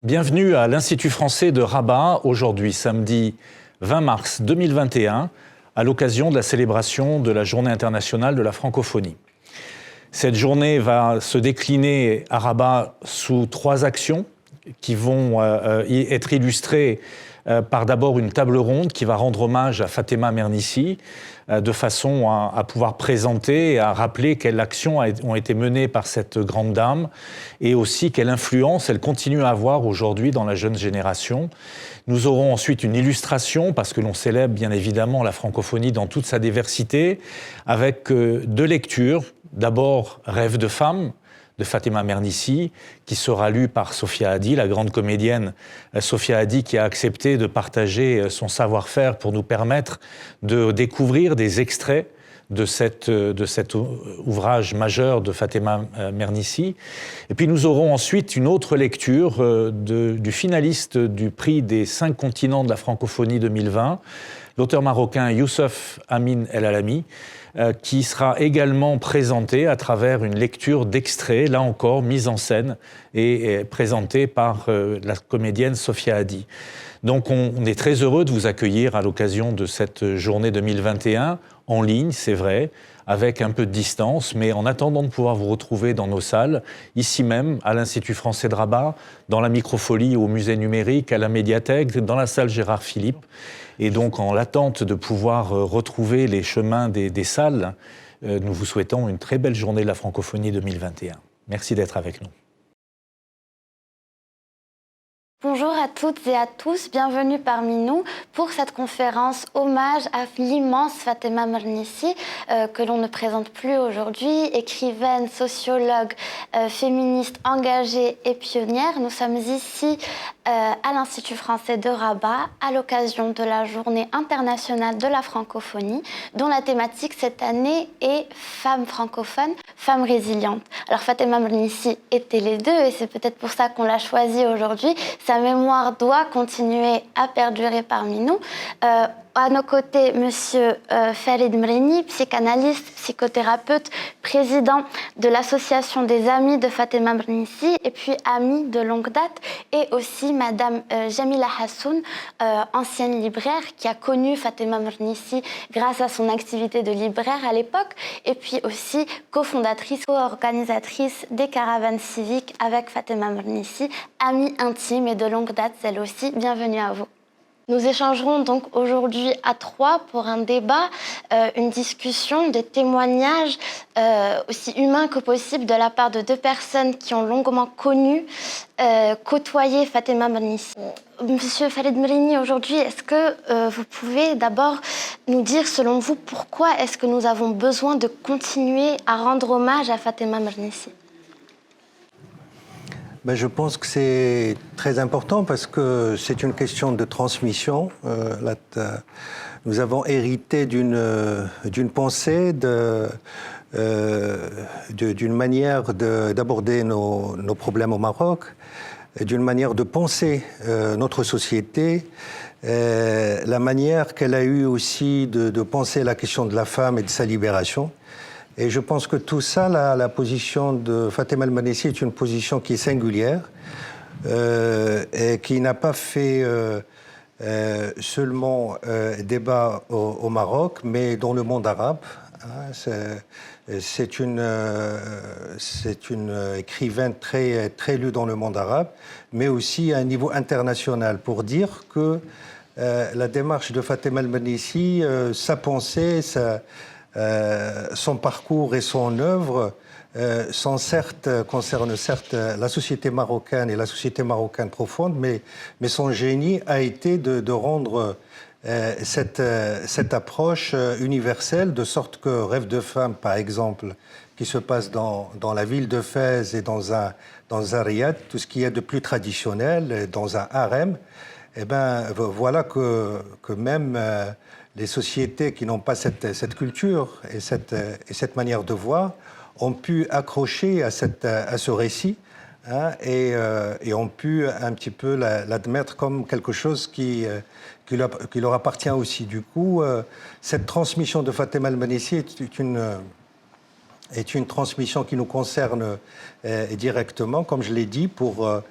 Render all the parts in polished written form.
Bienvenue à l'Institut français de Rabat, aujourd'hui samedi 20 mars 2021, à l'occasion de la célébration de la Journée internationale de la francophonie. Cette journée va se décliner à Rabat sous 3 actions qui vont être illustrées par d'abord une table ronde qui va rendre hommage à Fatemma Mernissi, de façon à pouvoir présenter et à rappeler quelles actions ont été menées par cette grande dame et aussi quelle influence elle continue à avoir aujourd'hui dans la jeune génération. Nous aurons ensuite une illustration, parce que l'on célèbre bien évidemment la francophonie dans toute sa diversité, avec 2 lectures. D'abord, Rêve de femme, de Fatemma Mernissi, qui sera lu par Sophia Hadi, la grande comédienne Sophia Hadi, qui a accepté de partager son savoir-faire pour nous permettre de découvrir des extraits de cet ouvrage majeur de Fatemma Mernissi. Et puis nous aurons ensuite une autre lecture du finaliste du prix des 5 continents de la francophonie 2020, l'auteur marocain Youssef Amin El Alami, qui sera également présenté à travers une lecture d'extraits, là encore mise en scène et présentée par la comédienne Sophia Hadi. Donc on est très heureux de vous accueillir à l'occasion de cette journée 2021, en ligne, c'est vrai, avec un peu de distance, mais en attendant de pouvoir vous retrouver dans nos salles, ici même, à l'Institut français de Rabat, dans la Microfolie, au musée numérique, à la médiathèque, dans la salle Gérard Philippe. Et donc, en l'attente de pouvoir retrouver les chemins des salles, nous vous souhaitons une très belle journée de la francophonie 2021. Merci d'être avec nous. Bonjour à toutes et à tous, bienvenue parmi nous pour cette conférence hommage à l'immense Fatemma Mernissi, que l'on ne présente plus aujourd'hui, écrivaine, sociologue, féministe engagée et pionnière. Nous sommes ici à l'Institut français de Rabat à l'occasion de la Journée internationale de la francophonie, dont la thématique cette année est Femmes francophones, femmes résilientes. Alors Fatemma Mernissi était les deux et c'est peut-être pour ça qu'on l'a choisie aujourd'hui. Sa mémoire doit continuer à perdurer parmi nous. À nos côtés, Monsieur Farid Mreni, psychanalyste, psychothérapeute, président de l'association des amis de Fatemma Mernissi et puis amie de longue date, et aussi Madame Jamila Hassoun, ancienne libraire qui a connu Fatemma Mernissi grâce à son activité de libraire à l'époque, et puis aussi cofondatrice, co-organisatrice des caravanes civiques avec Fatemma Mernissi, amie intime et de longue date celle aussi. Bienvenue à vous. Nous échangerons donc aujourd'hui à 3 pour un débat, une discussion, des témoignages aussi humains que possible de la part de 2 personnes qui ont longuement connu, côtoyé Fatemma Mernissi. Monsieur Farid Mreni, aujourd'hui, est-ce que vous pouvez d'abord nous dire, selon vous, pourquoi est-ce que nous avons besoin de continuer à rendre hommage à Fatemma Mernissi ? Je pense que c'est très important parce que c'est une question de transmission. Nous avons hérité d'une pensée, d'une manière d'aborder nos problèmes au Maroc, d'une manière de penser notre société, la manière qu'elle a eue aussi de penser la question de la femme et de sa libération. Et je pense que tout ça, la position de Fatemma Mernissi est une position qui est singulière et qui n'a pas fait seulement débat au Maroc, mais dans le monde arabe. C'est une écrivaine très lue dans le monde arabe, mais aussi à un niveau international, pour dire que la démarche de Fatemma Mernissi, sa pensée, son parcours et son œuvre concernent certes la société marocaine et la société marocaine profonde, mais son génie a été de rendre cette approche universelle, de sorte que Rêve de femme, par exemple, qui se passe dans la ville de Fès et dans un riad, tout ce qui est de plus traditionnel, dans un harem, voilà que même les sociétés qui n'ont pas cette culture et cette manière de voir ont pu accrocher à ce récit, et ont pu un petit peu l'admettre comme quelque chose qui leur appartient aussi. Du coup, cette transmission de Fatemma Mernissi est une transmission qui nous concerne directement, comme je l'ai dit, pour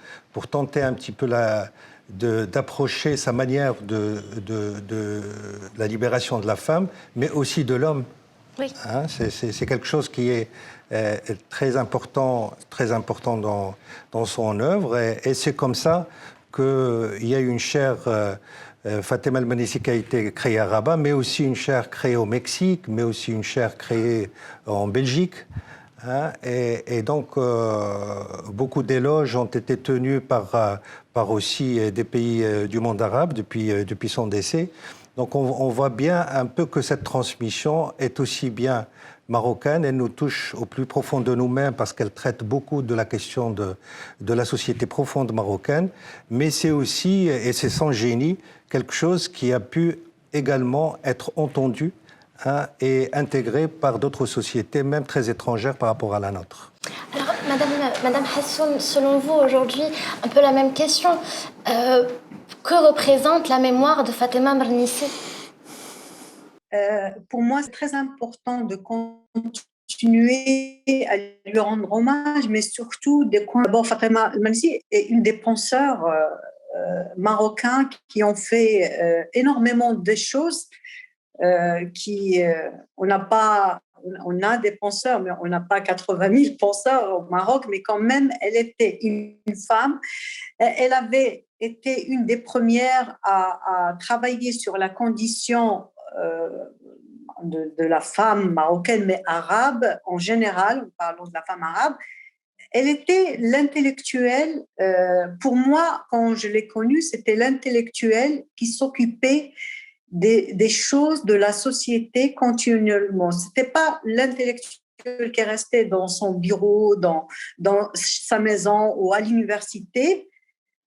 tenter un petit peu d'approcher sa manière de la libération de la femme, mais aussi de l'homme. Oui. Hein, c'est quelque chose qui est très important dans son œuvre, et c'est comme ça qu'il y a une chaire Fatem El-Mernissi qui a été créée à Rabat, mais aussi une chaire créée au Mexique, mais aussi une chaire créée en Belgique. Hein, et donc, beaucoup d'éloges ont été tenus par aussi des pays du monde arabe depuis son décès. Donc, on voit bien un peu que cette transmission est aussi bien marocaine, elle nous touche au plus profond de nous-mêmes parce qu'elle traite beaucoup de la question de la société profonde marocaine, mais c'est aussi, et c'est sans génie, quelque chose qui a pu également être entendu et intégré par d'autres sociétés, même très étrangères par rapport à la nôtre. Alors, Madame Hassoun, selon vous, aujourd'hui, un peu la même question. Que représente la mémoire de Fatem Mernissi? Pour moi, c'est très important de continuer à lui rendre hommage, mais surtout d'abord, Fatem Mernissi est une des penseurs marocains qui ont fait énormément de choses. On a des penseurs, mais on n'a pas 80 000 penseurs au Maroc, mais quand même, elle était une femme. Elle avait été une des premières à travailler sur la condition de la femme marocaine, mais arabe en général, parlons de la femme arabe. Elle était l'intellectuelle, pour moi, quand je l'ai connue, c'était l'intellectuelle qui s'occupait des choses de la société continuellement. Ce n'était pas l'intellectuel qui restait dans son bureau, dans sa maison ou à l'université,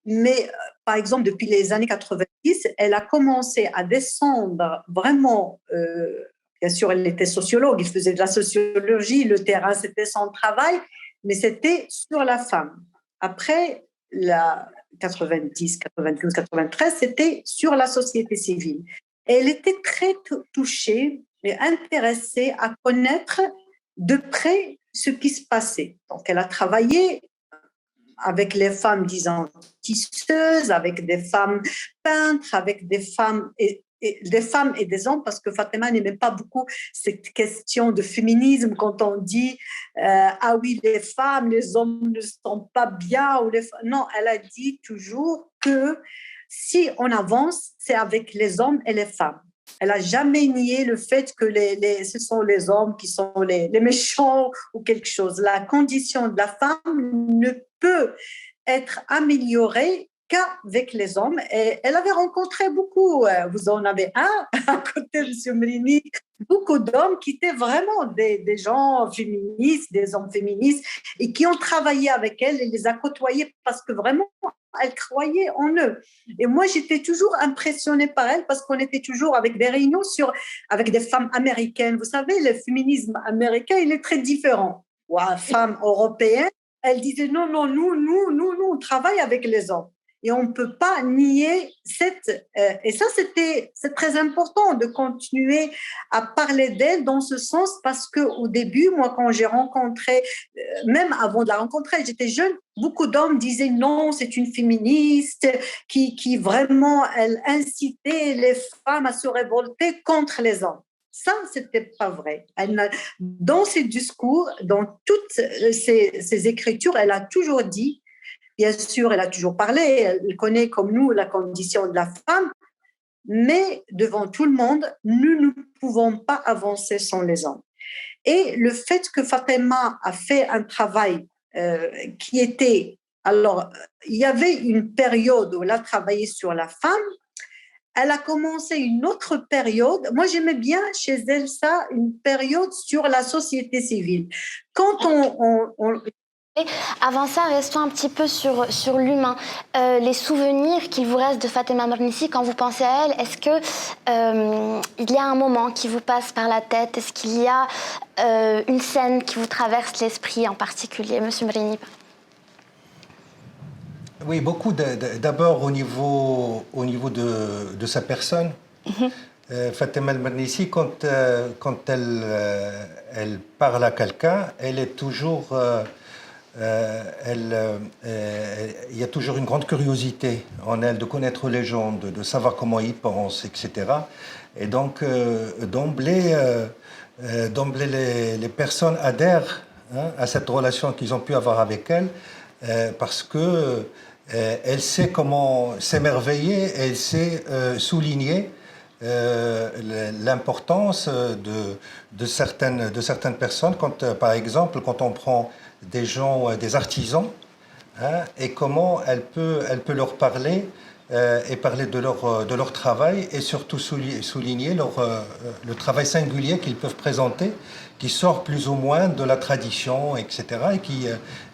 mais par exemple, depuis les années 90, elle a commencé à descendre vraiment. Bien sûr, elle était sociologue, elle faisait de la sociologie, le terrain, c'était son travail, mais c'était sur la femme. Après la 90, 92, 93, c'était sur la société civile. Et elle était très touchée et intéressée à connaître de près ce qui se passait. Donc, elle a travaillé avec les femmes, disons, tisseuses, avec des femmes peintres, avec des femmes et des hommes, parce que Fatima n'aimait pas beaucoup cette question de féminisme quand on dit ah oui, les hommes ne sont pas bien. Non, elle a dit toujours que si on avance, c'est avec les hommes et les femmes. Elle n'a jamais nié le fait que ce sont les hommes qui sont les méchants ou quelque chose. La condition de la femme ne peut être améliorée qu'avec les hommes. Et elle avait rencontré beaucoup, vous en avez un à côté de M. Mrini, beaucoup d'hommes qui étaient vraiment des gens féministes, des hommes féministes, et qui ont travaillé avec elle et les a côtoyés parce que vraiment, elle croyait en eux. Et moi, j'étais toujours impressionnée par elle parce qu'on était toujours avec des réunions avec des femmes américaines. Vous savez, le féminisme américain, il est très différent. Ou une femme européenne, elle disait non, nous, on travaille avec les hommes. Et on ne peut pas nier et ça, c'est très important de continuer à parler d'elle dans ce sens parce qu'au début, moi, quand j'ai rencontré, même avant de la rencontrer, j'étais jeune, beaucoup d'hommes disaient non, c'est une féministe qui vraiment, elle incitait les femmes à se révolter contre les hommes. Ça, ce n'était pas vrai. Dans ses discours, dans toutes ses écritures, elle a toujours dit, bien sûr, elle a toujours parlé, elle connaît comme nous la condition de la femme, mais devant tout le monde, nous ne pouvons pas avancer sans les hommes. Et le fait que Fatima a fait un travail qui était... Alors, il y avait une période où elle a travaillé sur la femme. Elle a commencé une autre période. Moi, j'aimais bien chez elle ça, une période sur la société civile. Quand Avant ça, restons un petit peu sur l'humain. Les souvenirs qu'il vous reste de Fatem Mernissi, quand vous pensez à elle, est-ce qu'il y a un moment qui vous passe par la tête? Est-ce qu'il y a une scène qui vous traverse l'esprit en particulier, Monsieur Mrini? Oui, beaucoup. D'abord au niveau de sa personne. Fatima El-Mernissi, quand elle parle à quelqu'un, elle est toujours, il y a toujours une grande curiosité en elle de connaître les gens, de savoir comment ils pensent, etc. Et donc, d'emblée, les personnes adhèrent, hein, à cette relation qu'ils ont pu avoir avec elle, parce que elle sait comment s'émerveiller, elle sait souligner l'importance de certaines personnes. Quand, par exemple, quand on prend des gens, des artisans, hein, et comment elle peut leur parler et parler de leur travail, et surtout souligner le travail singulier qu'ils peuvent présenter, qui sort plus ou moins de la tradition, etc.,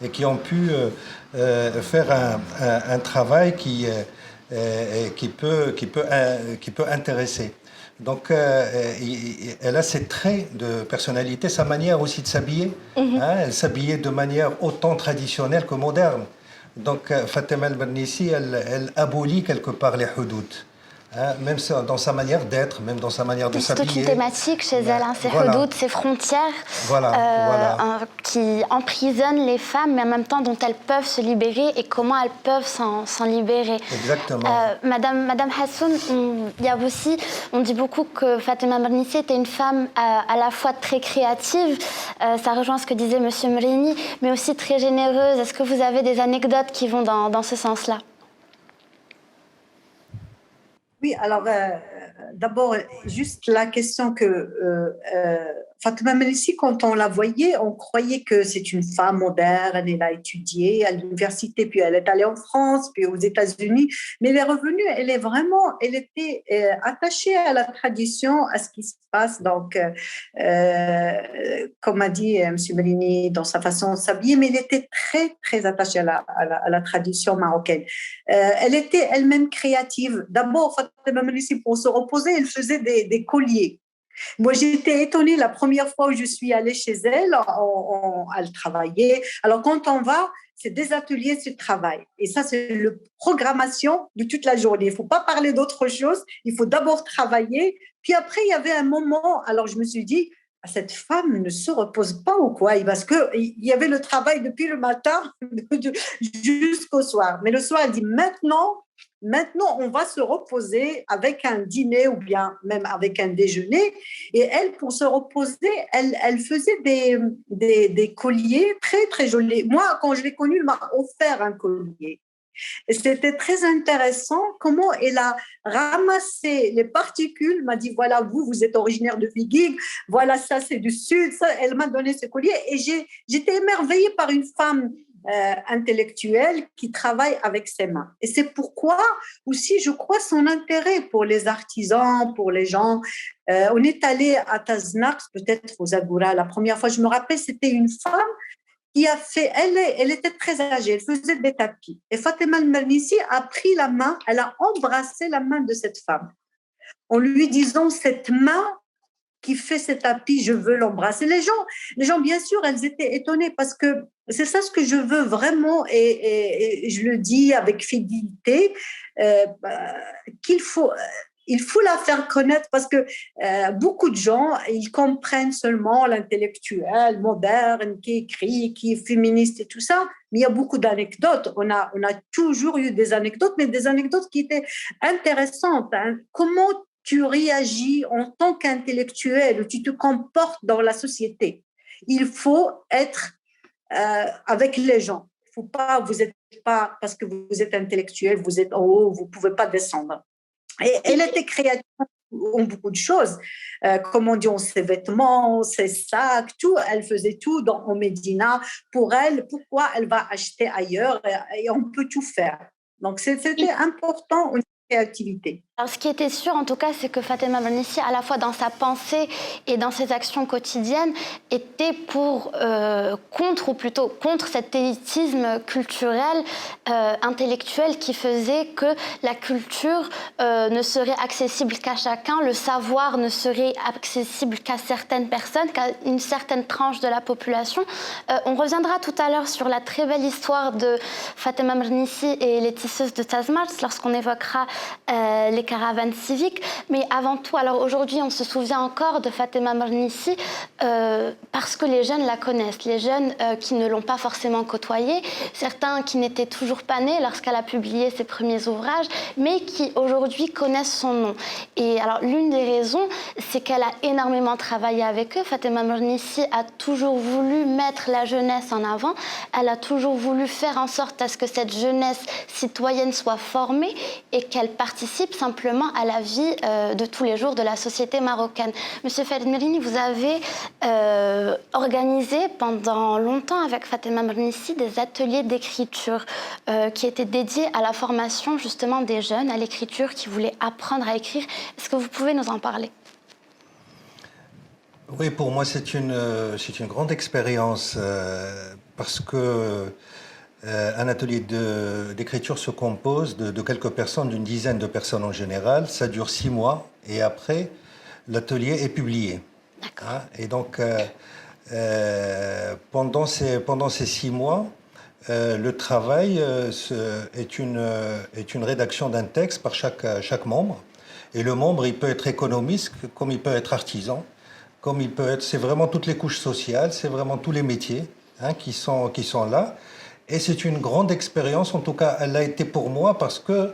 et qui ont pu faire un travail qui peut intéresser. Donc, elle a ses traits de personnalité, sa manière aussi de s'habiller. Hein, elle s'habillait de manière autant traditionnelle que moderne. Donc, Fatima El-Mernissi, elle abolit quelque part les hudud. Hein, même dans sa manière d'être, même dans sa manière de s'habiller. C'est toute une thématique chez elle, hein, ces hudud, ces frontières qui emprisonnent les femmes, mais en même temps dont elles peuvent se libérer et comment elles peuvent s'en libérer. Exactement. Madame Hassoun, il y a aussi, on dit beaucoup que Fatima El-Mernissi était une femme à la fois très créative, ça rejoint ce que disait Monsieur Mrini, mais aussi très généreuse. Est-ce que vous avez des anecdotes qui vont dans ce sens-là? Oui, alors d'abord, juste la question que Fatima El-Mernissi, quand on la voyait, on croyait que c'est une femme moderne, elle a étudié à l'université, puis elle est allée en France, puis aux États-Unis, mais elle est revenue, elle était attachée à la tradition, à ce qui se passe, donc comme a dit M. Mrini, dans sa façon de s'habiller, mais elle était très, très attachée à la tradition marocaine. Elle était elle-même créative. D'abord, Fatima El-Mernissi, pour se reposer, elle faisait des colliers. Moi, j'étais étonnée la première fois où je suis allée chez elle, elle travaillait. Alors, quand on va, c'est des ateliers sur le travail. Et ça, c'est la programmation de toute la journée. Il ne faut pas parler d'autre chose. Il faut d'abord travailler. Puis après, il y avait un moment, alors je me suis dit, cette femme ne se repose pas ou quoi? Parce qu'il y avait le travail depuis le matin jusqu'au soir. Mais le soir, elle dit, Maintenant, on va se reposer avec un dîner ou bien même avec un déjeuner. Et elle, pour se reposer, elle faisait des colliers très, très jolis. Moi, quand je l'ai connue, elle m'a offert un collier. Et c'était très intéressant comment elle a ramassé les particules, elle m'a dit, voilà, vous êtes originaire de Figuig, voilà, ça, c'est du Sud. Ça, elle m'a donné ce collier. Et j'étais émerveillée par une femme intellectuelle qui travaille avec ses mains. Et c'est pourquoi aussi, je crois, son intérêt pour les artisans, pour les gens. On est allé à Taznak, peut-être aux Agoura, la première fois, je me rappelle, c'était une femme qui a fait, elle était très âgée, elle faisait des tapis. Et Fatima El-Mernissi a pris la main, elle a embrassé la main de cette femme en lui disant, cette main qui fait ces tapis, je veux l'embrasser. Les gens, bien sûr, elles étaient étonnées parce que c'est ça ce que je veux vraiment, et je le dis avec fidélité, il faut la faire connaître parce que beaucoup de gens, ils comprennent seulement l'intellectuel moderne qui écrit, qui est féministe et tout ça, mais il y a beaucoup d'anecdotes. On a toujours eu des anecdotes, mais des anecdotes qui étaient intéressantes. Hein. Comment tu réagis en tant qu'intellectuel, tu te comportes dans la société. Il faut être avec les gens. Faut pas, vous n'êtes pas, parce que vous êtes intellectuel, vous êtes en haut, vous ne pouvez pas descendre. Et elle était créative en beaucoup de choses. Comme on dit, ses vêtements, ses sacs, tout. Elle faisait tout en Médina. Pour elle, pourquoi elle va acheter ailleurs et on peut tout faire. Donc, c'était important. Créativité. Alors, ce qui était sûr, en tout cas, c'est que Fatima El-Mernissi, à la fois dans sa pensée et dans ses actions quotidiennes, était contre cet élitisme culturel, intellectuel qui faisait que la culture ne serait accessible qu'à chacun, le savoir ne serait accessible qu'à certaines personnes, qu'à une certaine tranche de la population. On reviendra tout à l'heure sur la très belle histoire de Fatima El-Mernissi et les tisseuses de Tazmalt lorsqu'on évoquera les caravanes civiques. Mais avant tout, alors aujourd'hui, on se souvient encore de Fatima Mernissi parce que les jeunes la connaissent. Les jeunes qui ne l'ont pas forcément côtoyée, certains qui n'étaient toujours pas nés lorsqu'elle a publié ses premiers ouvrages, mais qui aujourd'hui connaissent son nom. Et alors, l'une des raisons, c'est qu'elle a énormément travaillé avec eux. Fatima Mernissi a toujours voulu mettre la jeunesse en avant. Elle a toujours voulu faire en sorte à ce que cette jeunesse citoyenne soit formée et qu'elle participe simplement à la vie de tous les jours de la société marocaine. Monsieur Farid Merini, vous avez organisé pendant longtemps avec Fatima Mernissi des ateliers d'écriture qui étaient dédiés à la formation justement des jeunes, à l'écriture, qui voulaient apprendre à écrire. Est-ce que vous pouvez nous en parler? Oui, pour moi, c'est une grande expérience parce que un atelier d'écriture se compose de quelques personnes, d'une dizaine de personnes en général. Ça dure 6 mois et après, l'atelier est publié. D'accord. Et donc, pendant ces 6 mois, le travail est une rédaction d'un texte par chaque membre. Et le membre, il peut être économiste comme il peut être artisan, comme il peut être... C'est vraiment toutes les couches sociales, c'est vraiment tous les métiers qui sont là. Et c'est une grande expérience, en tout cas, elle l'a été pour moi parce que,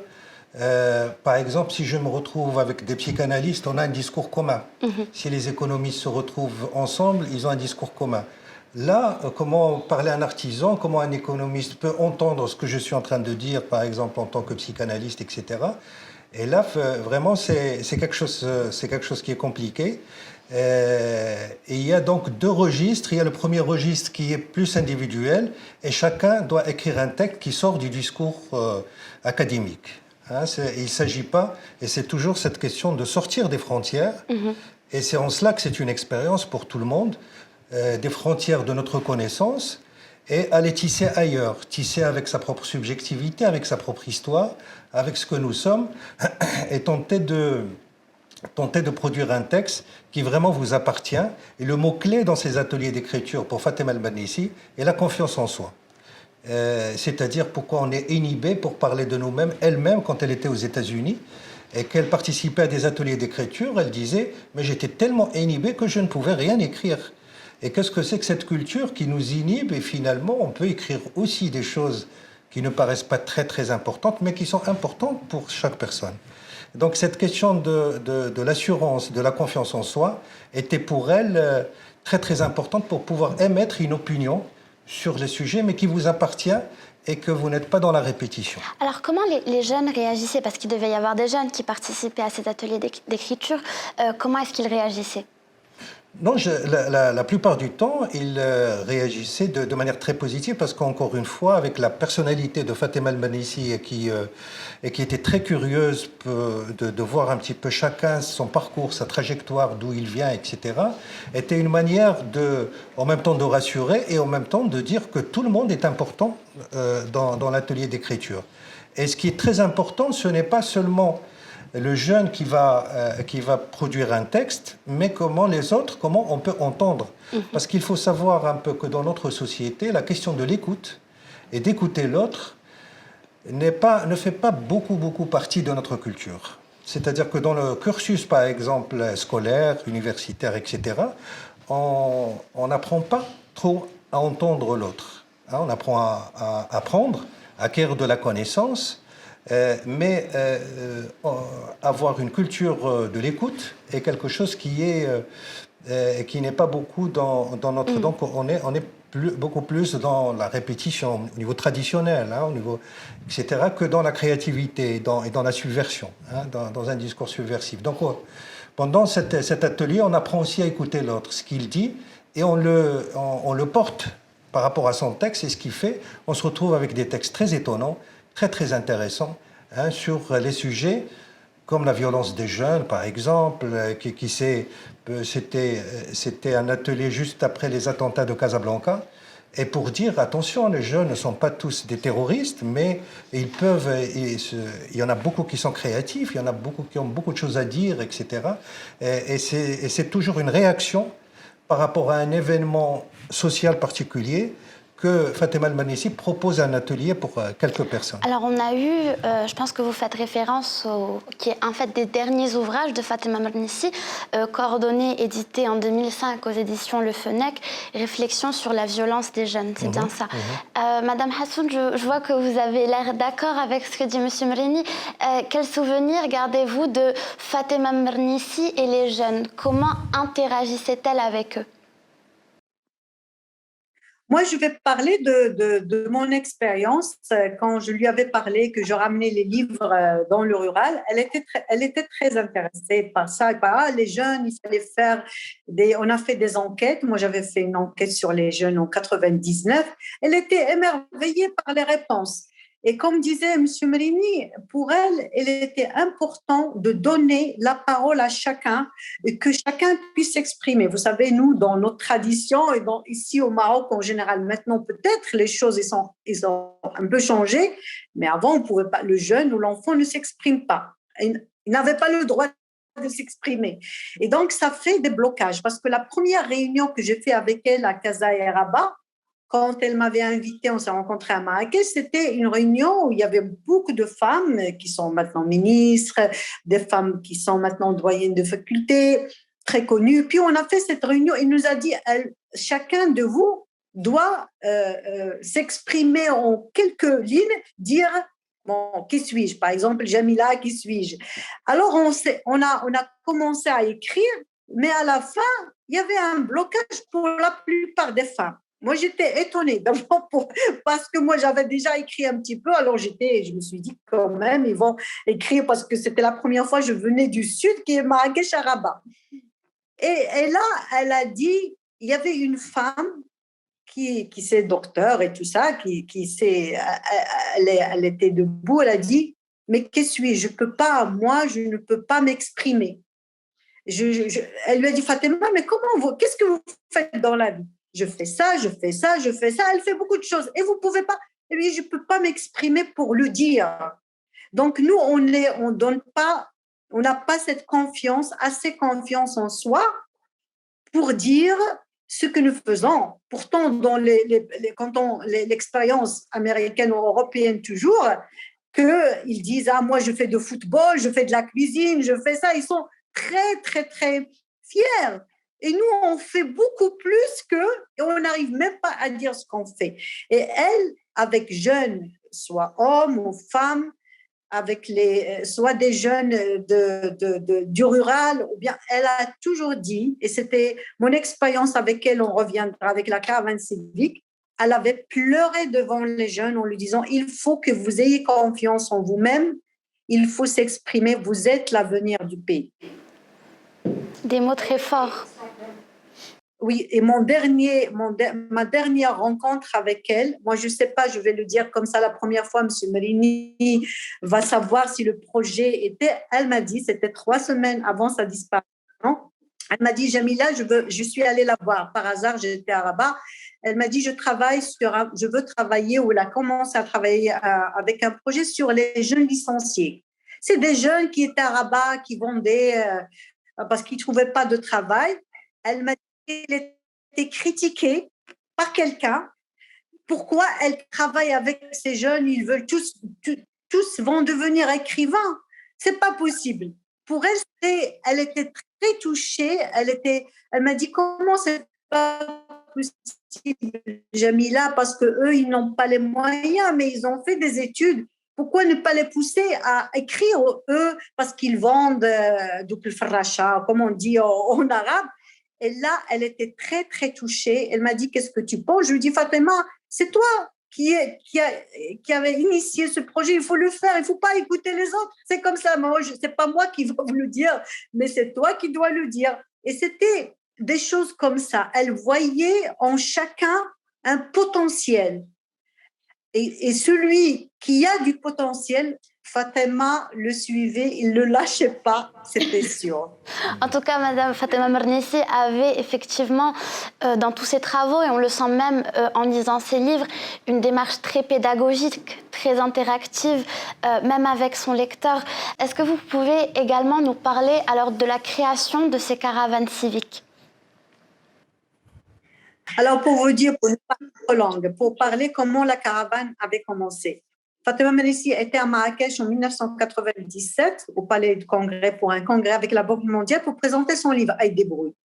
par exemple, si je me retrouve avec des psychanalystes, on a un discours commun. Si les économistes se retrouvent ensemble, ils ont un discours commun. Là, comment parler à un artisan, comment un économiste peut entendre ce que je suis en train de dire, par exemple, en tant que psychanalyste, etc. Et là, vraiment, c'est quelque chose qui est compliqué. Et il y a donc 2 registres. Il y a le premier registre qui est plus individuel et chacun doit écrire un texte qui sort du discours académique. Il ne s'agit pas, et c'est toujours cette question de sortir des frontières. Et c'est en cela que c'est une expérience pour tout le monde, des frontières de notre connaissance, et aller tisser ailleurs, tisser avec sa propre subjectivité, avec sa propre histoire, avec ce que nous sommes, et tenter de produire un texte qui vraiment vous appartient. Et le mot-clé dans ces ateliers d'écriture pour Fatima Mernissi est la confiance en soi. C'est-à-dire pourquoi on est inhibé pour parler de nous-mêmes. Elle-même, quand elle était aux États-Unis et qu'elle participait à des ateliers d'écriture, elle disait « mais j'étais tellement inhibée que je ne pouvais rien écrire ». Et qu'est-ce que c'est que cette culture qui nous inhibe? Et finalement, on peut écrire aussi des choses qui ne paraissent pas très, très importantes, mais qui sont importantes pour chaque personne. Donc cette question de l'assurance, de la confiance en soi, était pour elle très, très importante pour pouvoir émettre une opinion sur les sujets, mais qui vous appartient et que vous n'êtes pas dans la répétition. Alors comment les jeunes réagissaient? Parce qu'il devait y avoir des jeunes qui participaient à ces ateliers d'écriture. Comment est-ce qu'ils réagissaient? Non, la plupart du temps, il réagissait de manière très positive parce qu'encore une fois, avec la personnalité de Fatima Mernissi qui était très curieuse de voir un petit peu chacun son parcours, sa trajectoire, d'où il vient, etc., était une manière en même temps de rassurer et en même temps de dire que tout le monde est important dans l'atelier d'écriture. Et ce qui est très important, ce n'est pas seulement le jeune qui va produire un texte, mais comment on peut entendre. Parce qu'il faut savoir un peu que dans notre société, la question de l'écoute et d'écouter l'autre ne fait pas beaucoup partie de notre culture. C'est-à-dire que dans le cursus, par exemple, scolaire, universitaire, etc., on n'apprend pas trop à entendre l'autre. On apprend à apprendre, à acquérir de la connaissance, mais avoir une culture de l'écoute est quelque chose qui n'est pas beaucoup dans notre... Donc on est beaucoup plus dans la répétition au niveau traditionnel, au niveau, etc., que dans la créativité et dans la subversion, dans un discours subversif. Donc pendant cet atelier, on apprend aussi à écouter l'autre, ce qu'il dit, et on le porte par rapport à son texte, et ce qu'il fait, on se retrouve avec des textes très étonnants, très, très intéressant sur les sujets comme la violence des jeunes, par exemple, c'était un atelier juste après les attentats de Casablanca, et pour dire, attention, les jeunes ne sont pas tous des terroristes, mais il y en a beaucoup qui sont créatifs, il y en a beaucoup qui ont beaucoup de choses à dire, etc. Et c'est toujours une réaction par rapport à un événement social particulier que Fatima Al-Mernissi propose un atelier pour quelques personnes. Alors on a eu, je pense que vous faites référence qui est en fait des derniers ouvrages de Fatima Mernissi, coordonnés, édités en 2005 aux éditions Le Fenech, Réflexions sur la violence des jeunes, c'est bien ça. Madame Hassoun, je vois que vous avez l'air d'accord avec ce que dit Monsieur Mrini. Quel souvenir gardez-vous de Fatima Mernissi et les jeunes? Comment interagissait-elle avec eux? Moi, je vais parler de mon expérience. Quand je lui avais parlé que je ramenais les livres dans le rural, elle était très intéressée par ça. Les jeunes, il fallait faire on a fait des enquêtes. Moi, j'avais fait une enquête sur les jeunes en 99. Elle était émerveillée par les réponses. Et comme disait M. Mrini, pour elle, il était important de donner la parole à chacun et que chacun puisse s'exprimer. Vous savez, nous, dans notre tradition et ici au Maroc en général, maintenant peut-être les choses ils ont un peu changé, mais avant, on pouvait pas, le jeune ou l'enfant ne s'exprime pas. Il n'avait pas le droit de s'exprimer. Et donc, ça fait des blocages parce que la première réunion que j'ai fait avec elle à Casa et Rabat, quand elle m'avait invitée, on s'est rencontrés à Marrakech, c'était une réunion où il y avait beaucoup de femmes qui sont maintenant ministres, des femmes qui sont maintenant doyennes de faculté, très connues. Puis on a fait cette réunion, il nous a dit, chacun de vous doit s'exprimer en quelques lignes, dire, bon, qui suis-je? Par exemple, Jamila, qui suis-je? Alors on a commencé à écrire, mais à la fin, il y avait un blocage pour la plupart des femmes. Moi, j'étais étonnée d'abord parce que moi, j'avais déjà écrit un petit peu. Alors, je me suis dit quand même, ils vont écrire parce que c'était la première fois que je venais du Sud, qui est Marrakech à Rabat. Et là, elle a dit, il y avait une femme qui s'est docteur et tout ça, elle était debout, elle a dit, mais qu'est-ce que suis-je? Je ne peux pas m'exprimer. Elle lui a dit, Fatima, mais qu'est-ce que vous faites dans la vie? Je fais ça, je fais ça, je fais ça. Elle fait beaucoup de choses. Et vous pouvez pas. Et puis, je peux pas m'exprimer pour le dire. Donc, nous, on n'a pas cette assez confiance en soi pour dire ce que nous faisons. Pourtant, dans l'expérience américaine ou européenne toujours, qu'ils disent, ah, moi, je fais de football, je fais de la cuisine, je fais ça. Ils sont très, très, très fiers. Et nous, on fait beaucoup plus et on n'arrive même pas à dire ce qu'on fait. Et elle, avec jeunes, soit hommes ou femmes, soit des jeunes du rural, ou bien elle a toujours dit, et c'était mon expérience avec elle, on reviendra avec la caravane civique, elle avait pleuré devant les jeunes en lui disant, il faut que vous ayez confiance en vous-même, il faut s'exprimer, vous êtes l'avenir du pays. Des mots très forts. Oui, et ma dernière rencontre avec elle, moi je ne sais pas, je vais le dire comme ça la première fois, M. Mrini va savoir si le projet était, elle m'a dit, c'était 3 semaines avant sa disparition, elle m'a dit, Jamila, je suis allée la voir, par hasard j'étais à Rabat, elle m'a dit, je veux travailler, ou elle a commencé à travailler avec un projet sur les jeunes licenciés. C'est des jeunes qui étaient à Rabat, qui vendaient parce qu'ils ne trouvaient pas de travail. Elle m'a dit, elle était critiquée par quelqu'un. Pourquoi elle travaille avec ces jeunes? Ils veulent tous vont devenir écrivains. C'est pas possible. Pour elle, elle était très touchée. Elle m'a dit, comment c'est pas possible, Jamila, parce que eux, ils n'ont pas les moyens, mais ils ont fait des études. Pourquoi ne pas les pousser à écrire, eux, parce qu'ils vendent du farracha, comme on dit en arabe. Et là, elle était très, très touchée. Elle m'a dit, qu'est-ce que tu penses? Je lui ai dit, Fatima, c'est toi qui avait initié ce projet. Il faut le faire. Il ne faut pas écouter les autres. C'est comme ça. C'est pas moi qui vais vous le dire, mais c'est toi qui dois le dire. Et c'était des choses comme ça. Elle voyait en chacun un potentiel. Et celui qui a du potentiel, Fatima le suivait, il ne le lâchait pas, c'était sûr. En tout cas, Madame Fatima Mernissi avait effectivement, dans tous ses travaux, et on le sent même en lisant ses livres, une démarche très pédagogique, très interactive, même avec son lecteur. Est-ce que vous pouvez également nous parler alors de la création de ces caravanes civiques? Alors, pour vous dire, pour ne pas être longue, pour parler comment la caravane avait commencé. Fatima Mernissi était à Marrakech en 1997 au Palais du Congrès pour un congrès avec la Banque mondiale pour présenter son livre Aïe débrouille.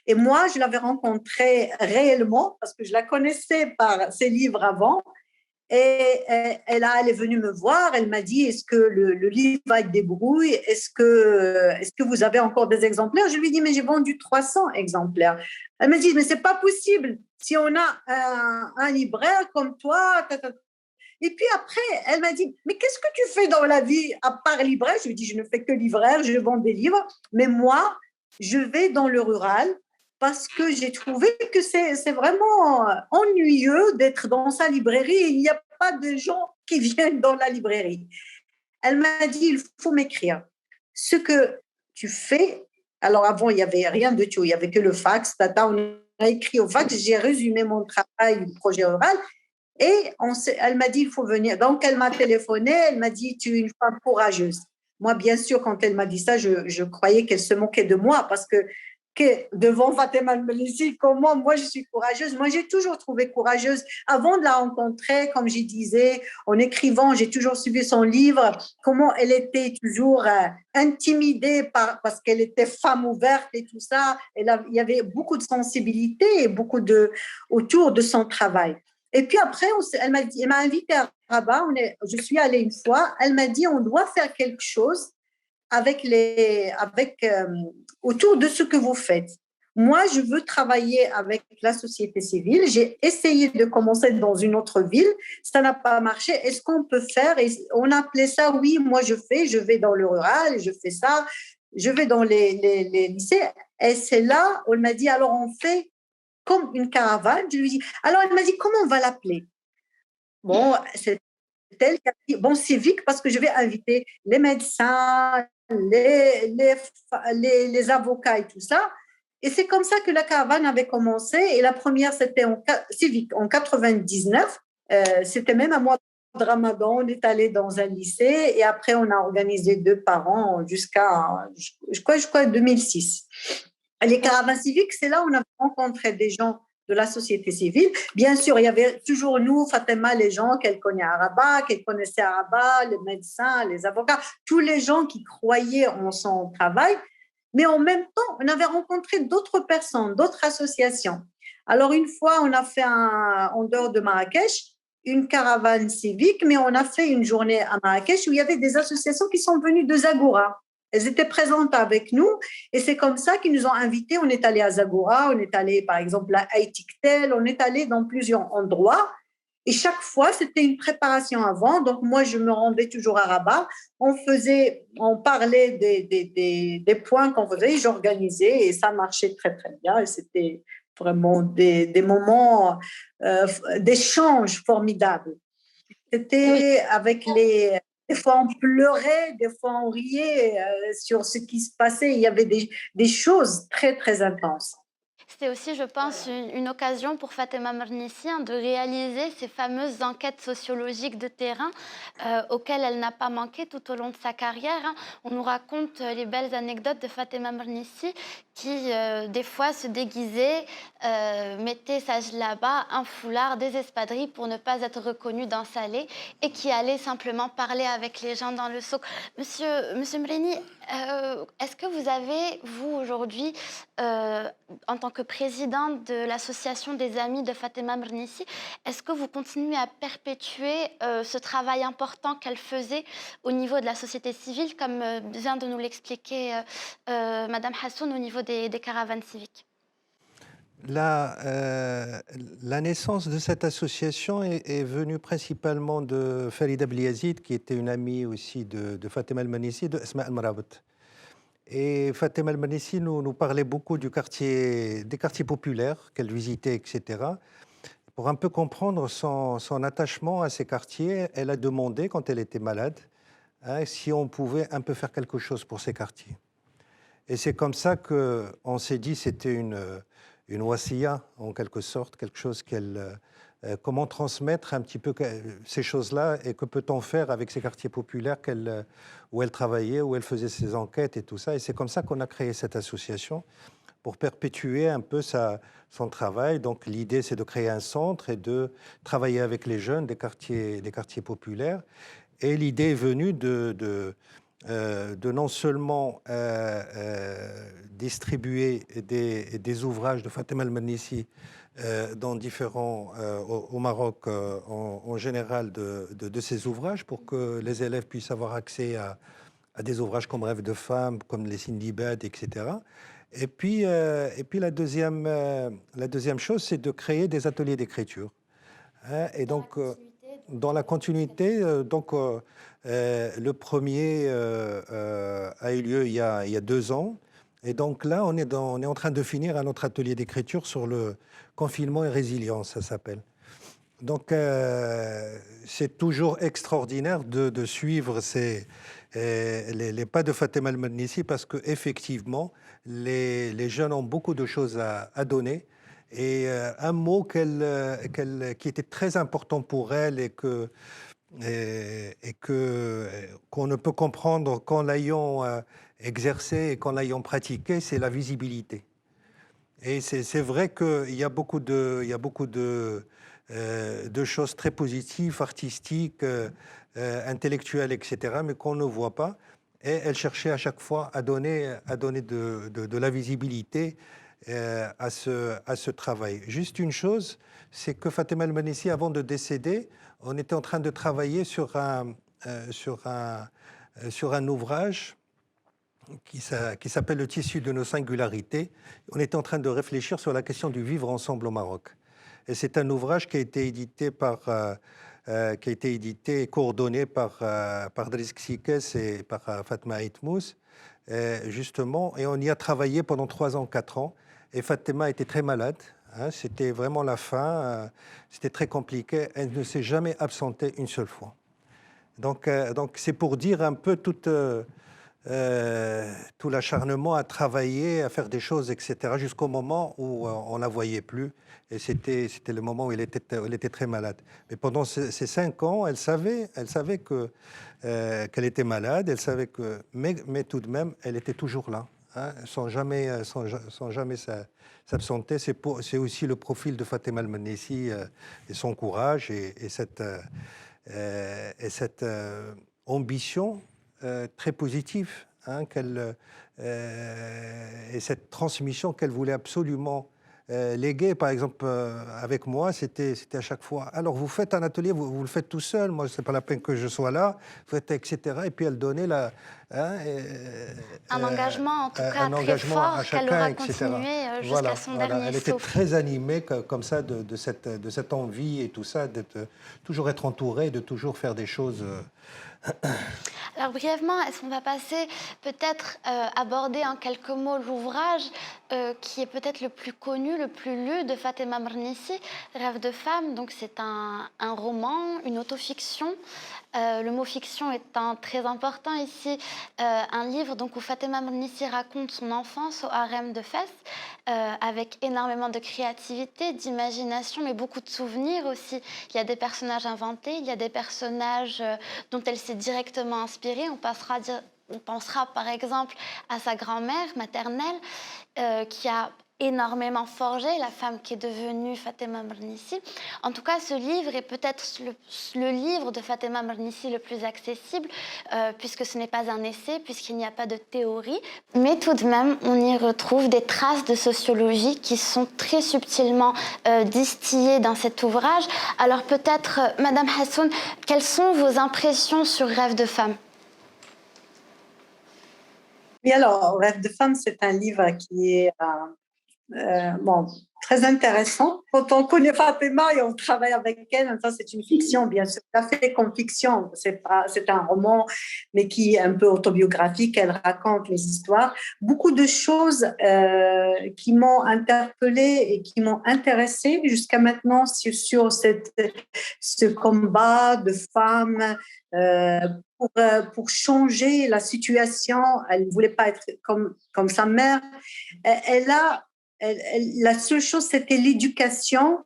Et moi, je l'avais rencontrée réellement parce que je la connaissais par ses livres avant. Et elle est venue me voir, elle m'a dit, est-ce que le livre Aïe débrouille, est-ce que vous avez encore des exemplaires? Je lui ai dit, mais j'ai vendu 300 exemplaires. Elle m'a dit, mais c'est pas possible. Si on a un libraire comme toi, et puis après, elle m'a dit, mais qu'est-ce que tu fais dans la vie à part libraire? Je lui ai dit, je ne fais que libraire, je vends des livres, mais moi, je vais dans le rural parce que j'ai trouvé que c'est vraiment ennuyeux d'être dans sa librairie et il n'y a pas de gens qui viennent dans la librairie. Elle m'a dit, il faut m'écrire. Ce que tu fais, alors avant, il n'y avait rien de tout, il n'y avait que le fax, tata, on a écrit au fax, j'ai résumé mon travail du projet rural. Et elle m'a dit, il faut venir. Donc, elle m'a téléphoné, elle m'a dit, tu es une femme courageuse. Moi, bien sûr, quand elle m'a dit ça, je croyais qu'elle se moquait de moi parce que devant Fatima Mernissi, comment moi je suis courageuse. Moi, j'ai toujours trouvé courageuse. Avant de la rencontrer, comme je disais, en écrivant, j'ai toujours suivi son livre, comment elle était toujours intimidée parce qu'elle était femme ouverte et tout ça. Il y avait beaucoup de sensibilité et beaucoup autour de son travail. Et puis après, elle m'a invitée à Rabat. Je suis allée une fois. Elle m'a dit, on doit faire quelque chose autour de ce que vous faites. Moi, je veux travailler avec la société civile. J'ai essayé de commencer dans une autre ville. Ça n'a pas marché. Est-ce qu'on peut faire? Et on appelait ça, oui, moi je vais dans le rural, je fais ça, je vais dans les lycées. Et c'est là, on m'a dit, alors on fait comme une caravane. Je lui dis, alors elle m'a dit, comment on va l'appeler? Bon, c'est elle qui a dit, bon, civique, parce que je vais inviter les médecins, les avocats et tout ça. Et c'est comme ça que la caravane avait commencé. Et la première, c'était civique en 99. C'était même à mois de Ramadan. On est allé dans un lycée et après, on a organisé 2 par an jusqu'à, je crois, 2006. Les caravanes civiques, c'est là où on a rencontré des gens de la société civile. Bien sûr, il y avait toujours nous, Fatima, les gens qu'elle connaissait à Rabat, qu'elle connaissait à Rabat, les médecins, les avocats, tous les gens qui croyaient en son travail. Mais en même temps, on avait rencontré d'autres personnes, d'autres associations. Alors, une fois, on a fait en dehors de Marrakech une caravane civique, mais on a fait une journée à Marrakech où il y avait des associations qui sont venues de Zagora. Elles étaient présentes avec nous et c'est comme ça qu'ils nous ont invités. On est allé à Zagora, on est allé par exemple à Aïtiktel, on est allé dans plusieurs endroits et chaque fois c'était une préparation avant. Donc moi je me rendais toujours à Rabat. On parlait des points qu'on faisait, j'organisais et ça marchait très très bien et c'était vraiment des moments d'échange formidables. C'était avec des fois, on pleurait, des fois, on riait sur ce qui se passait. Il y avait des choses très, très intenses. C'est aussi, je pense, une occasion pour Fatima Mernissi de réaliser ces fameuses enquêtes sociologiques de terrain auxquelles elle n'a pas manqué tout au long de sa carrière. On nous raconte les belles anecdotes de Fatima Mernissi qui, des fois, se déguisait, mettait sa djellaba, un foulard, des espadrilles pour ne pas être reconnue dans Salé et qui allait simplement parler avec les gens dans le souk. Monsieur Mreni, est-ce que vous avez, vous, aujourd'hui, en tant que présidente de l'association des amis de Fatima Mernissi, est-ce que vous continuez à perpétuer ce travail important qu'elle faisait au niveau de la société civile, comme vient de nous l'expliquer Madame Hassoun au niveau des caravanes civiques? La naissance de cette association est venue principalement de Farida Bliazid, qui était une amie aussi de Fatima Mernissi, de Asma Al-Marabout. Et Fatima Mernissi nous parlait beaucoup des quartiers populaires qu'elle visitait, etc. Pour un peu comprendre son attachement à ces quartiers, elle a demandé, quand elle était malade, si on pouvait un peu faire quelque chose pour ces quartiers. Et c'est comme ça qu'on s'est dit c'était une wasiya, en quelque sorte, quelque chose comment transmettre un petit peu ces choses-là et que peut-on faire avec ces quartiers populaires où elle travaillait, où elle faisait ses enquêtes et tout ça. Et c'est comme ça qu'on a créé cette association pour perpétuer un peu son travail. Donc l'idée, c'est de créer un centre et de travailler avec les jeunes des quartiers populaires. Et l'idée est venue de non seulement distribuer des ouvrages de Fatem El-Mernissi dans au Maroc en général de ces ouvrages pour que les élèves puissent avoir accès à des ouvrages comme Rêve de femme, comme les Sindibad, etc. Et puis la deuxième chose, c'est de créer des ateliers d'écriture. Hein, et donc, dans la continuité, le premier a eu lieu il y a 2 ans. Et donc là, on est en train de finir un autre atelier d'écriture sur le confinement et résilience, ça s'appelle. Donc, c'est toujours extraordinaire de suivre les pas de Fatem El-Mernissi parce qu'effectivement, les jeunes ont beaucoup de choses à donner. Et un mot qui était très important pour elle et qu'on ne peut comprendre qu'en l'ayant exercé et qu'en l'ayant pratiqué, c'est la visibilité. Et c'est vrai qu'il y a beaucoup de choses très positives, artistiques, intellectuelles, etc., mais qu'on ne voit pas. Et elle cherchait à chaque fois à donner de la visibilité à ce travail. Juste une chose, c'est que Fatem El-Mernissi, avant de décéder, on était en train de travailler sur un ouvrage qui s'appelle Le tissu de nos singularités. On était en train de réfléchir sur la question du vivre ensemble au Maroc. Et c'est un ouvrage qui a été édité et coordonné par Driss Xiques et par Fatma Itmous, justement. Et on y a travaillé pendant 3 ans, 4 ans. Et Fatima était très malade. Hein, c'était vraiment la fin. C'était très compliqué. Elle ne s'est jamais absentée une seule fois. Donc c'est pour dire un peu tout l'acharnement à travailler, à faire des choses, etc., jusqu'au moment où on ne la voyait plus. Et c'était le moment où elle était très malade. Mais pendant ces 5 ans, elle savait qu'elle était malade, mais tout de même, elle était toujours là, hein, sans jamais s'absenter. C'est aussi le profil de Fatem El-Mernissi et son courage et cette ambition très positive, hein, et cette transmission qu'elle voulait absolument léguer. Par exemple, avec moi, c'était à chaque fois, alors vous faites un atelier, vous le faites tout seul, moi, c'est pas la peine que je sois là, faites, etc. Et puis elle donnait un engagement, en tout cas, très fort, qu'elle aura continué jusqu'à son dernier Elle était souffle. très animée comme ça de cette envie et tout ça, toujours être entourée, de toujours faire des choses. Alors brièvement, est-ce qu'on va passer peut-être aborder en quelques mots l'ouvrage qui est peut-être le plus connu, le plus lu de Fatem El-Mernissi, Rêve de femme. Donc c'est un roman, une autofiction. Le mot fiction étant très important ici, un livre donc, où Fatem El-Mernissi raconte son enfance au harem de Fès, avec énormément de créativité, d'imagination, mais beaucoup de souvenirs aussi. Il y a des personnages inventés, il y a des personnages dont elle s'est directement inspirée. On pensera par exemple à sa grand-mère maternelle qui a énormément forgé la femme qui est devenue Fatem El-Mernissi. En tout cas, ce livre est peut-être le livre de Fatem El-Mernissi le plus accessible, puisque ce n'est pas un essai, puisqu'il n'y a pas de théorie. Mais tout de même, on y retrouve des traces de sociologie qui sont très subtilement distillées dans cet ouvrage. Alors peut-être, Madame Hassoun, quelles sont vos impressions sur Rêve de femme ? Oui, alors, Rêve de femme, c'est un livre qui est très intéressant. Quand on connaît Fatima et on travaille avec elle, enfin, c'est une fiction, bien sûr, tout à fait comme fiction. C'est un roman, mais qui est un peu autobiographique. Elle raconte les histoires. Beaucoup de choses qui m'ont interpellée et qui m'ont intéressée jusqu'à maintenant sur ce combat de femmes pour changer la situation. Elle ne voulait pas être comme sa mère. La seule chose, c'était l'éducation,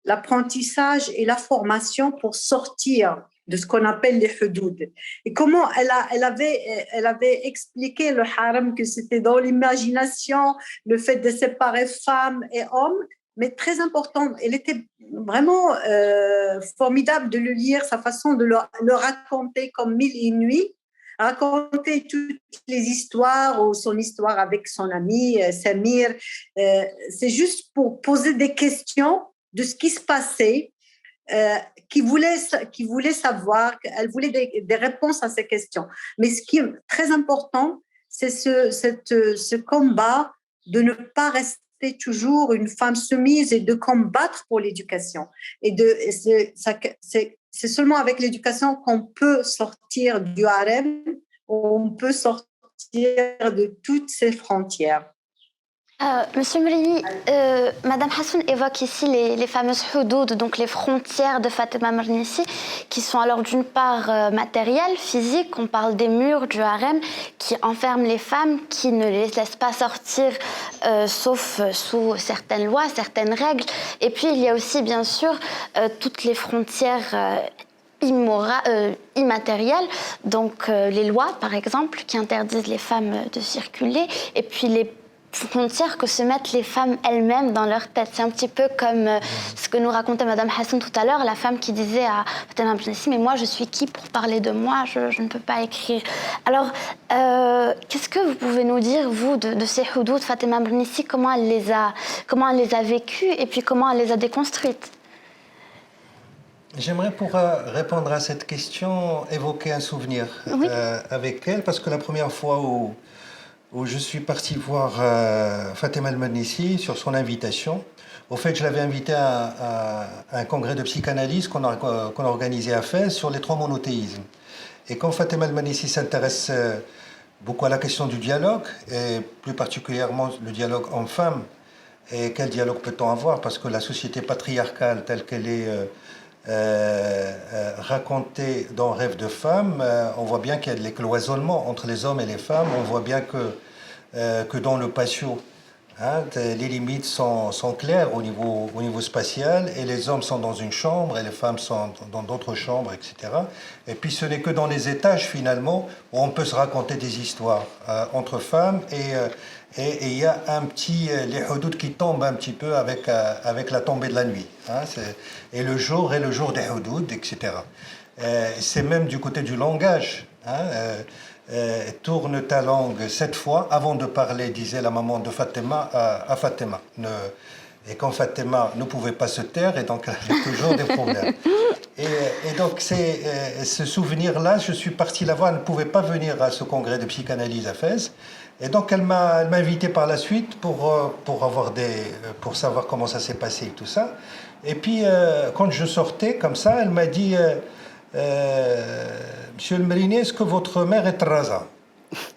l'apprentissage et la formation pour sortir de ce qu'on appelle les hudud. Et comment elle avait expliqué le haram, que c'était dans l'imagination, le fait de séparer femmes et hommes, mais très important. Elle était vraiment formidable de le lire, sa façon de le raconter comme mille et une nuits, raconter toutes les histoires ou son histoire avec son ami Samir. C'est juste pour poser des questions de ce qui se passait, qui voulait savoir, elle voulait des réponses à ces questions. Mais ce qui est très important, c'est ce combat de ne pas rester toujours une femme soumise et de combattre pour l'éducation. C'est seulement avec l'éducation qu'on peut sortir du harem, on peut sortir de toutes ces frontières. Monsieur Mrini, Madame Hassoun évoque ici les fameuses hudud, donc les frontières de Fatima Mernissi, qui sont alors d'une part matérielles, physiques. On parle des murs du harem qui enferment les femmes, qui ne les laissent pas sortir, sauf sous certaines lois, certaines règles. Et puis il y a aussi bien sûr toutes les frontières immatérielles, donc les lois par exemple qui interdisent les femmes de circuler, et puis les frontières que se mettent les femmes elles-mêmes dans leur tête. C'est un petit peu comme ce que nous racontait Madame Hassoun tout à l'heure, la femme qui disait à Fatima Mernissi, mais moi je suis qui pour parler de moi, je ne peux pas écrire. Alors qu'est-ce que vous pouvez nous dire vous de ces hudud, Fatima Mernissi, comment elle les a vécues et puis comment elle les a déconstruites? J'aimerais, pour répondre à cette question, évoquer un souvenir avec elle, parce que la première fois où je suis parti voir Fatima Mernissi sur son invitation, au fait, je l'avais invité à un congrès de psychanalyse qu'on a organisé à Fès sur les trois monothéismes. Et quand Fatima Mernissi s'intéresse beaucoup à la question du dialogue, et plus particulièrement le dialogue homme-femme, et quel dialogue peut-on avoir, parce que la société patriarcale telle qu'elle est raconté dans Rêve de femme, on voit bien qu'il y a des cloisonnements entre les hommes et les femmes. On voit bien que dans le patio, les limites sont claires au niveau spatial, et les hommes sont dans une chambre et les femmes sont dans d'autres chambres, etc. Et puis ce n'est que dans les étages finalement où on peut se raconter des histoires entre femmes, et il y a les hudud qui tombent un petit peu avec la tombée de la nuit. Et le jour des hudud, etc. C'est même du côté du langage. Tourne ta langue 7 fois avant de parler, disait la maman de Fatima à Fatima. Et quand Fatima ne pouvait pas se taire, et donc elle avait toujours des problèmes. Et donc ce souvenir-là, je suis parti la voir, elle ne pouvait pas venir à ce congrès de psychanalyse à Fès. Et donc elle m'a invité par la suite pour savoir comment ça s'est passé et tout ça. Et puis quand je sortais comme ça, elle m'a dit Monsieur le Mrini, est-ce que votre mère est traza?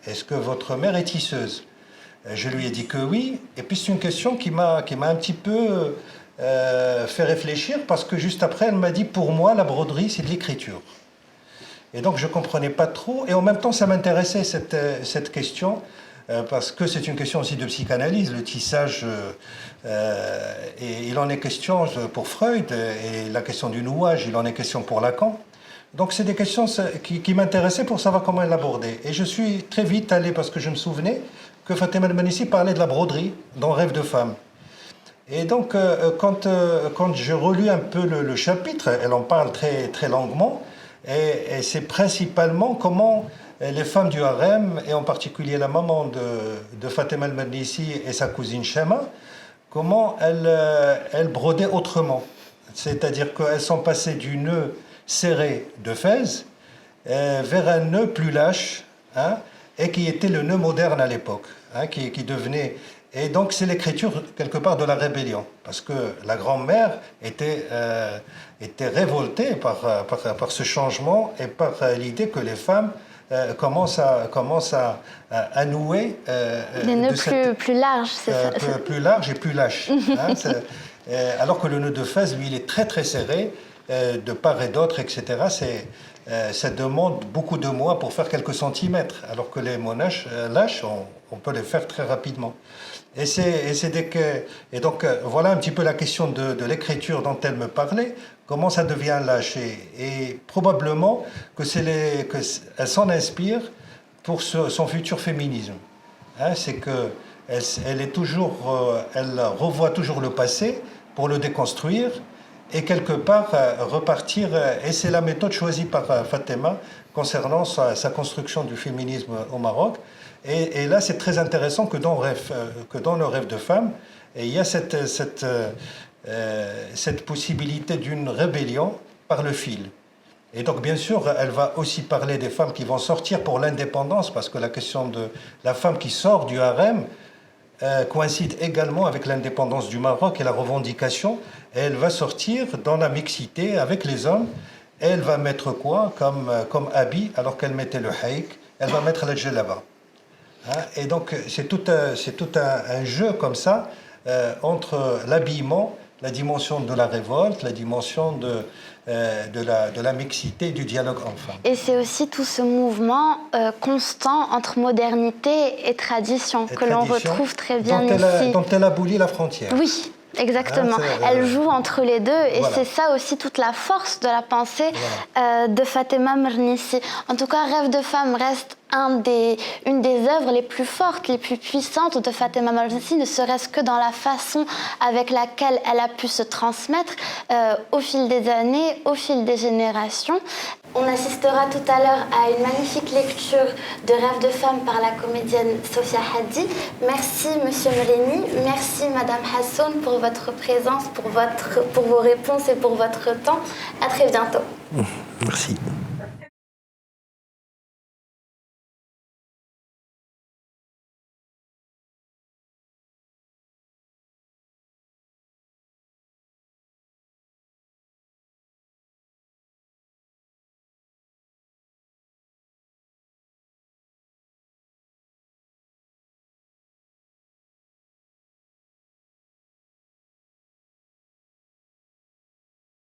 Est-ce que votre mère est tisseuse? Je lui ai dit que oui. Et puis c'est une question qui m'a un petit peu fait réfléchir, parce que juste après elle m'a dit, pour moi la broderie c'est de l'écriture. Et donc je ne comprenais pas trop, et en même temps ça m'intéressait cette question, parce que c'est une question aussi de psychanalyse, le tissage, et il en est question pour Freud, et la question du nouage, il en est question pour Lacan. Donc c'est des questions qui m'intéressaient pour savoir comment elle l'abordait. Et je suis très vite allé, parce que je me souvenais que Fatima Mernissi parlait de la broderie dans Rêve de femme. Et donc quand je relus un peu le chapitre, elle en parle très, très longuement, et c'est principalement comment les femmes du harem, et en particulier la maman de Fatima Mernissi et sa cousine Shema, comment elles brodaient autrement. C'est-à-dire qu'elles sont passées du nœud serré de Fès vers un nœud plus lâche, et qui était le nœud moderne à l'époque, qui devenait... Et donc c'est l'écriture quelque part de la rébellion, parce que la grand-mère était révoltée par ce changement, et par l'idée que les femmes commencent à nouer des nœuds plus larges, c'est ça. Plus larges et plus lâches. Alors que le nœud de Fès, lui, il est très très serré, de part et d'autre, etc. Ça demande beaucoup de mois pour faire quelques centimètres, alors que les monaches lâches, on peut les faire très rapidement. Et donc voilà un petit peu la question de l'écriture dont elle me parlait, comment ça devient lâché. Et probablement qu'elle s'en inspire pour son futur féminisme. Hein, c'est qu'elle revoit toujours le passé pour le déconstruire et quelque part repartir. Et c'est la méthode choisie par Fatema concernant sa construction du féminisme au Maroc. Et là, c'est très intéressant que dans le rêve de femme, il y a cette possibilité d'une rébellion par le fil. Et donc, bien sûr, elle va aussi parler des femmes qui vont sortir pour l'indépendance, parce que la question de la femme qui sort du harem coïncide également avec l'indépendance du Maroc et la revendication. Et elle va sortir dans la mixité avec les hommes. Et elle va mettre quoi comme habit, alors qu'elle mettait le haïk, elle va mettre la djellaba. Hein, et donc, c'est tout un jeu comme ça entre l'habillement, la dimension de la révolte, la dimension de la mixité, du dialogue homme-femme. Et c'est aussi tout ce mouvement constant entre modernité et tradition que l'on retrouve très bien ici. Dont elle abolit la frontière. Oui. Exactement. Elle joue entre les deux et voilà. c'est ça aussi toute la force de la pensée de Fatema Mernissi. En tout cas, Rêve de femme reste une des œuvres les plus fortes, les plus puissantes de Fatema Mernissi, ne serait-ce que dans la façon avec laquelle elle a pu se transmettre au fil des années, au fil des générations. On assistera tout à l'heure à une magnifique lecture de Rêve de femme par la comédienne Sofia Haddi. Merci Monsieur Mereni, merci Madame Hassoun pour votre présence, pour vos réponses et pour votre temps. À très bientôt. Merci.